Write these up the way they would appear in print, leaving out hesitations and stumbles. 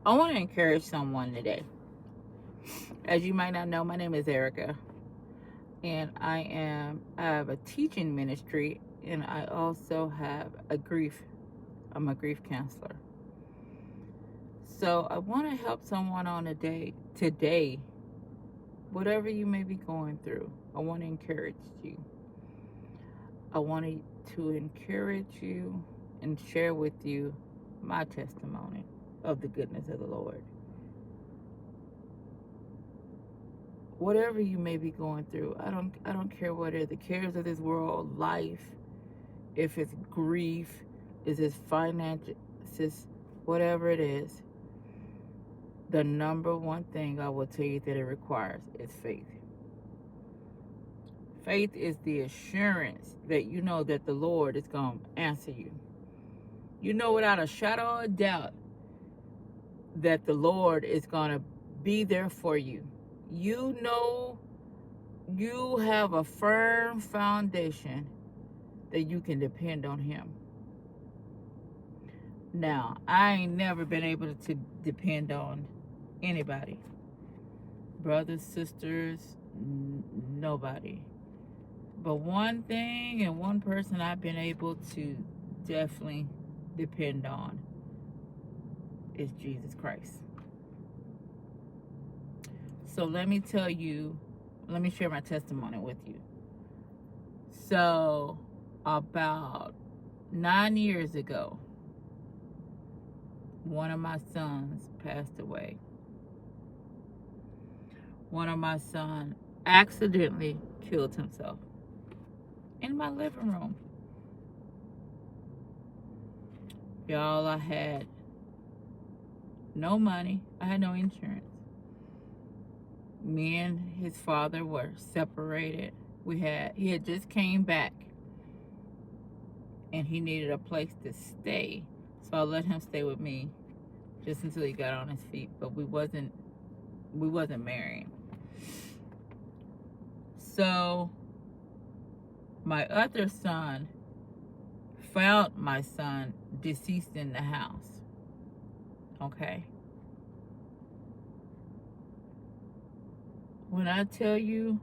I want to encourage someone today. As you might not know, my name is Erica, and I have a teaching ministry, and I also have I'm a grief counselor. So I want to help someone on a day today, whatever you may be going through. I want to encourage you. I wanted to encourage you and share with you my testimony of the goodness of the Lord. Whatever you may be going through, I don't care what are the cares of this world, life, if it's grief, is it finances, whatever it is, the number one thing I will tell you that it requires is faith. Faith is the assurance that you know that the Lord is going to answer you. You know without a shadow of doubt that the Lord is going to be there for you. You know you have a firm foundation that you can depend on Him. Now, I ain't never been able to depend on anybody. Brothers, sisters, nobody. But one thing and one person I've been able to definitely depend on is Jesus Christ. So let me share my testimony with you. So about 9 years ago, one of my sons passed away. One of my sons accidentally killed himself in my living room. Y'all, I had no money. I had no insurance. Me and his father were separated. He had just came back and he needed a place to stay. So I let him stay with me just until he got on his feet. But we wasn't married. So my other son found my son deceased in the house. Okay. When I tell you,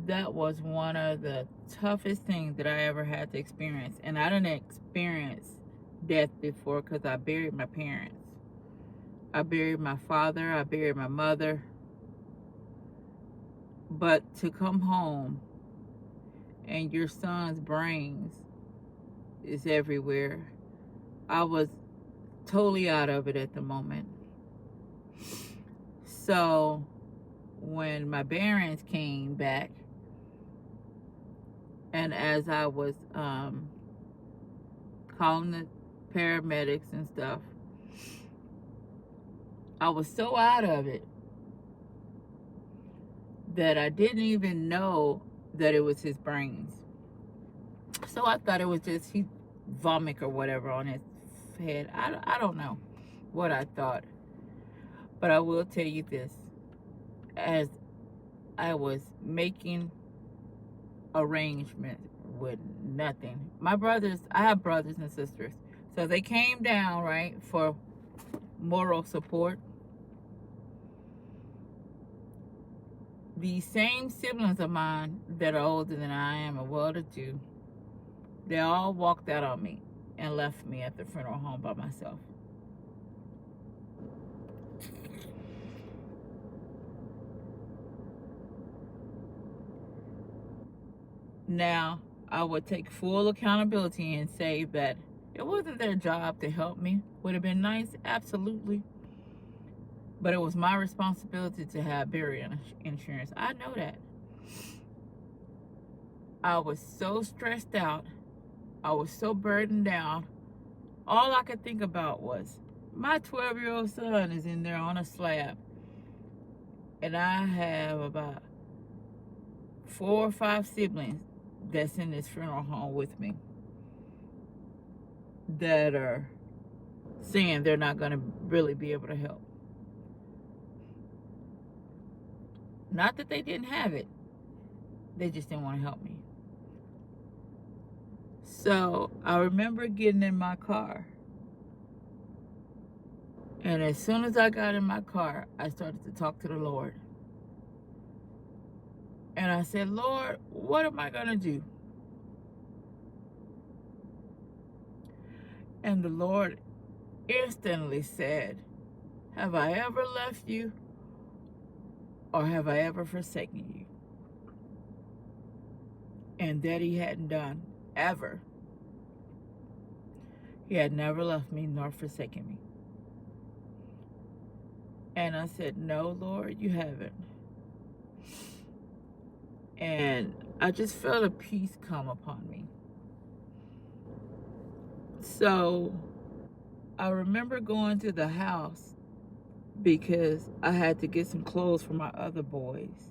that was one of the toughest things that I ever had to experience. And I didn't experience death before because I buried my parents. I buried my father, I buried my mother. But to come home and your son's brains is everywhere, I was totally out of it at the moment. So when my parents came back, and as I was calling the paramedics and stuff, I was so out of it that I didn't even know that it was his brains. So I thought it was just he vomit or whatever on his head. I don't know what I thought. But I will tell you this. As I was making arrangements with nothing. I have brothers and sisters. So they came down, right, for moral support. These same siblings of mine that are older than I am and well-to-do, they all walked out on me and left me at the funeral home by myself. Now, I would take full accountability and say that it wasn't their job to help me. Would have been nice, absolutely. But it was my responsibility to have burial insurance. I know that. I was so stressed out. I was so burdened down. All I could think about was my 12-year-old son is in there on a slab. And I have about 4 or 5 siblings that's in this funeral home with me that are saying they're not going to really be able to help. Not that they didn't have it. They just didn't want to help me. So I remember getting in my car And as soon as I got in my car, I started to talk to the Lord. And I said, Lord, what am I going to do? And the Lord instantly said, have I ever left you, or have I ever forsaken you? And that he hadn't done, ever. He had never left me nor forsaken me. And I said, no, Lord, you haven't. And I just felt a peace come upon me. So I remember going to the house because I had to get some clothes for my other boys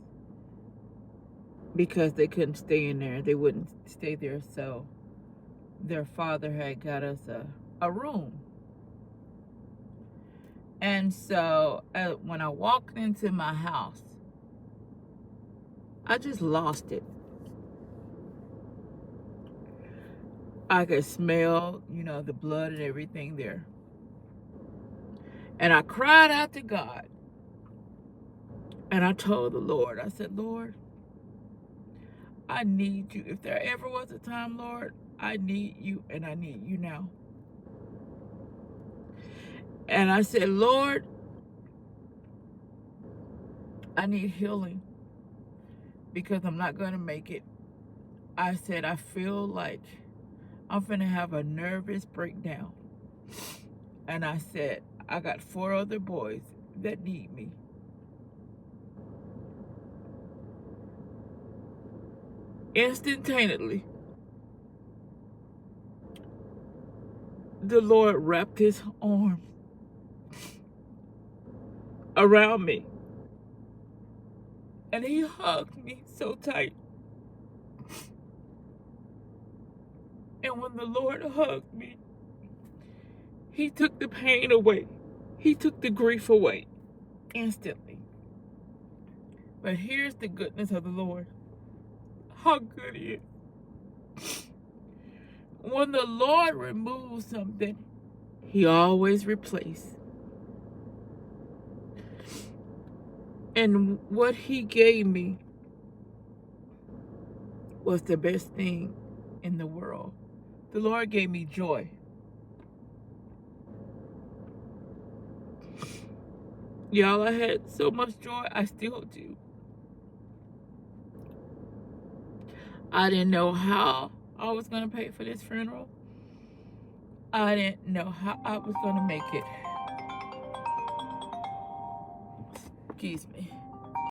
because they couldn't stay in there. They wouldn't stay there. So their father had got us a room. And so when I walked into my house, I just lost it. I could smell, the blood and everything there. And I cried out to God. And I told the Lord, I said, Lord, I need you. If there ever was a time, Lord, I need you, and I need you now. And I said, Lord, I need healing because I'm not going to make it. I said, I feel like I'm going to have a nervous breakdown. And I said, I got 4 other boys that need me. Instantaneously, the Lord wrapped his arms around me. And he hugged me so tight. And when the Lord hugged me, he took the pain away. He took the grief away instantly. But here's the goodness of the Lord. How good he is. When the Lord removes something, he always replaces. And what he gave me was the best thing in the world. The Lord gave me joy. Y'all, I had so much joy. I still do. I didn't know how I was going to pay for this funeral. I didn't know how I was going to make it. Excuse me.